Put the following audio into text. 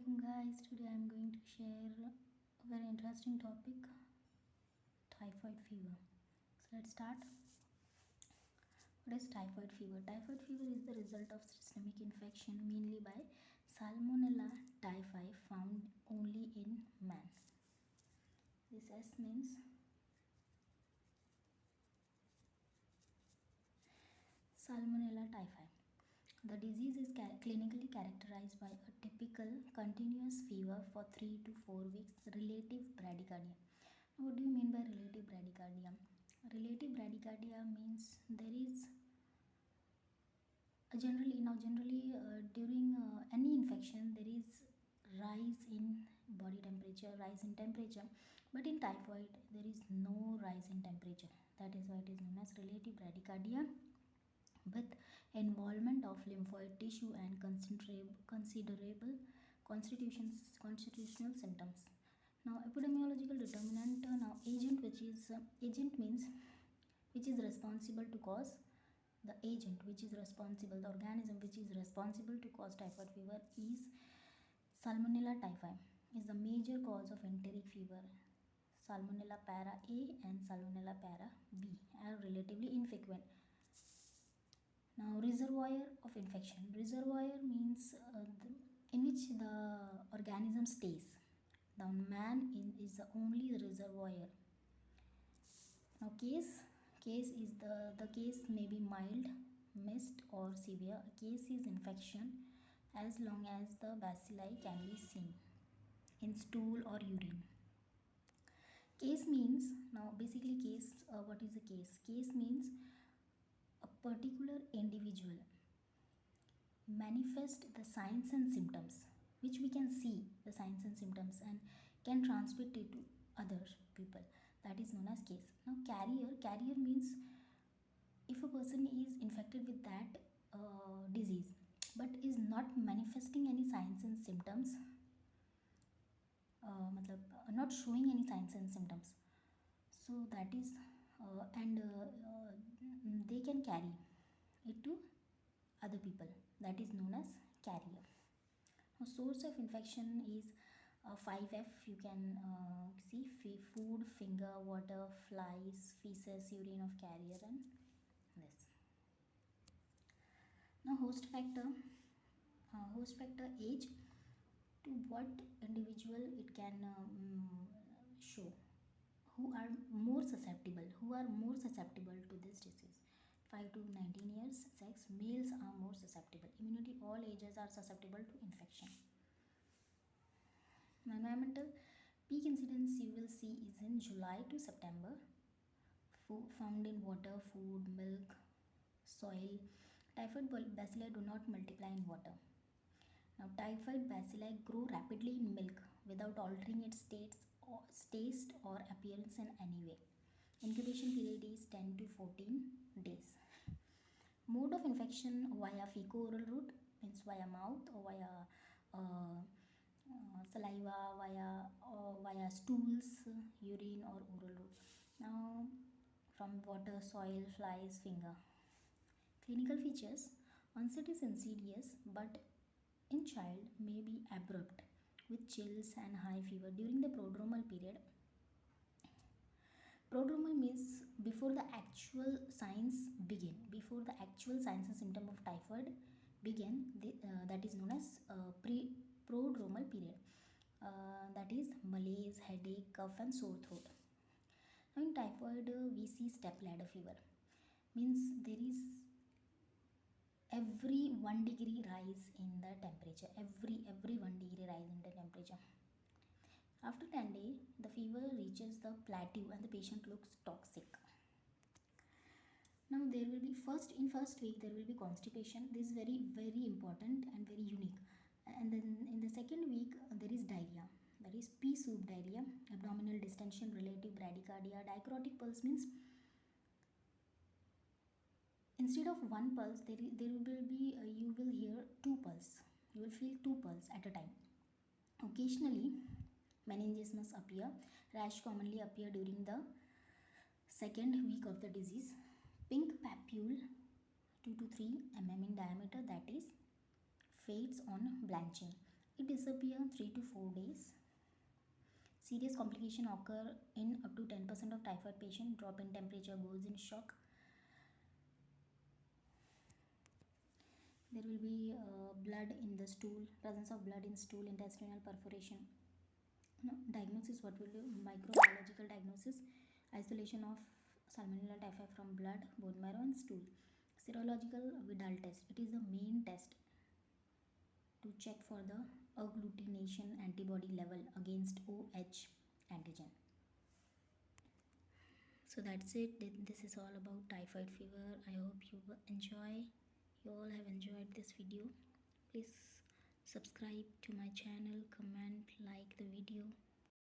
Assalamualaikum guys. Today I'm going to share a very interesting topic, typhoid fever. So let's start. What is typhoid fever? Typhoid fever is the result of systemic infection mainly by Salmonella typhi found only in man. This S means Salmonella typhi. The disease is clinically characterized by a typical continuous fever for 3 to 4 weeks, relative bradycardia. Now, what do you mean by relative bradycardia? Relative bradycardia means there is generally during any infection there is rise in body temperature, rise in temperature, but in typhoid there is no rise in temperature. That is why it is known as relative bradycardia, with involvement of lymphoid tissue and considerable constitutional symptoms. Now, epidemiological determinant. Now, agent means which is responsible to cause the agent which is responsible, the organism which is responsible to cause typhoid fever is Salmonella typhi. Is the major cause of enteric fever. Salmonella para A and Salmonella para B are relatively infrequent. Now, reservoir of infection. Reservoir means in which the organism stays. The man is the only reservoir. Now, case is the case may be mild, mist, or severe. A case is infection as long as the bacilli can be seen in stool or urine. Case means, now basically case, what is a case? Case means a particular individual manifest the signs and symptoms which we can see the signs and symptoms and can transmit it to other people. That is known as case. Now, carrier means if a person is infected with that disease but is not manifesting any signs and symptoms, not showing any signs and symptoms, so that is they can carry it to other people. That is known as carrier. Now, source of infection is 5F. You can see food, finger, water, flies, feces, urine of carrier, and this. Now, host factor age, to what individual it can show who are more susceptible to this disease. 5 to 19 years, sex, males are more susceptible. Immunity, all ages are susceptible to infection. Environmental peak incidence you will see is in July to September. Found in water, food, milk, soil. Typhoid bacilli do not multiply in water. Now, typhoid bacilli grow rapidly in milk without altering its taste or appearance in any way. Incubation period is 10 to 14 days. Mode of infection via fecal-oral route, means via mouth or via saliva, via stools, urine, or oral route. Now, from water, soil, flies, finger. Clinical features: onset is insidious, but in child may be abrupt with chills and high fever during the prodromal period. Prodromal means before the actual signs begin, before the actual signs and symptom of typhoid begin. That is known as prodromal period. That is malaise, headache, cough, and sore throat. Now, in typhoid, we see step ladder fever. Means there is every 1 degree rise in the temperature. Every 1 degree rise in the temperature. After 10 days, the fever reaches the plateau and the patient looks toxic. Now, there will be first week there will be constipation. This is very important and very unique. And then in the second week there is diarrhea. That is pea soup diarrhea, abdominal distension, relative bradycardia. Dicrotic pulse means instead of one pulse there will be you will hear two pulse. You will feel two pulse at a time. Occasionally meningismus appear. Rash commonly appear during the second week of the disease. Pink papule 2 to 3 mm in diameter, that is fades on blanching. it disappears 3 to 4 days. Serious complication occur in up to 10% of typhoid patient. Drop in temperature, goes in shock. There will be blood in the stool, presence of blood in stool, intestinal perforation. Diagnosis, what will do? Microbiological diagnosis, isolation of salmonella typhi from blood, bone marrow and stool. Serological Vidal test, it is the main test to check for the agglutination antibody level against OH antigen. So that's it. This is all about typhoid fever. I hope you all have enjoyed this video. Please subscribe to my channel, comment, like the video.